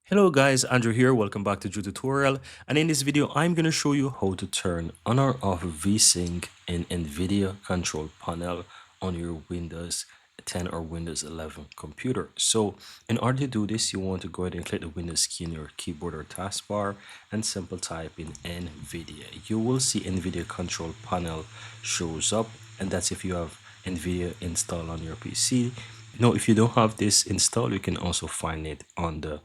Hello guys, Andrew here. Welcome back to Drew Tutorial. And in this video, I'm going to show you how to turn on or off VSync in NVIDIA Control Panel on your Windows 10 or Windows 11 computer. So in order to do this, you want to go ahead and click the Windows key in your keyboard or taskbar and simple type in NVIDIA. You will see NVIDIA Control Panel shows up, and that's if you have NVIDIA installed on your PC. Now, if you don't have this installed, you can also find it on the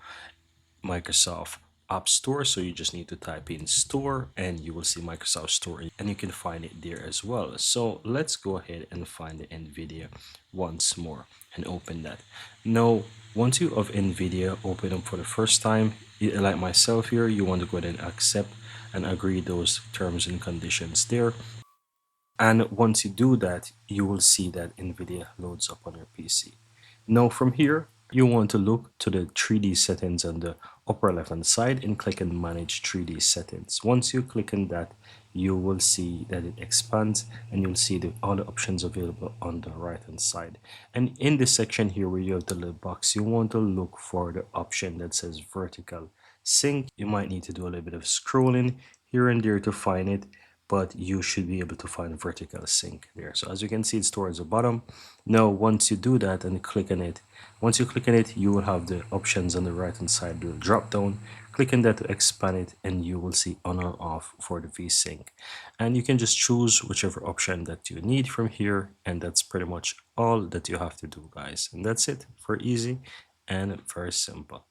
Microsoft App Store. So you just need to type in store and you will see Microsoft Store and you can find it there as well. So let's go ahead and find the NVIDIA once more and open that. Now, once you have NVIDIA open up for the first time, like myself here, you want to go ahead and accept and agree those terms and conditions there. And once you do that, you will see that NVIDIA loads up on your PC. Now from here, you want to look to the 3D settings on the upper left hand side and click on manage 3D settings. Once you click on that, you will see that it expands and you'll see all the options available on the right hand side. And in this section here where you have the little box, you want to look for the option that says vertical sync. You might need to do a little bit of scrolling here and there to find it, but you should be able to find vertical sync there. So as you can see, it's towards the bottom. Now, once you do that and click on it, once you click on it, you will have the options on the right hand side, the drop down. Click on that to expand it and you will see on or off for the VSync. And you can just choose whichever option that you need from here. And that's pretty much all that you have to do, guys. And that's it for easy and very simple.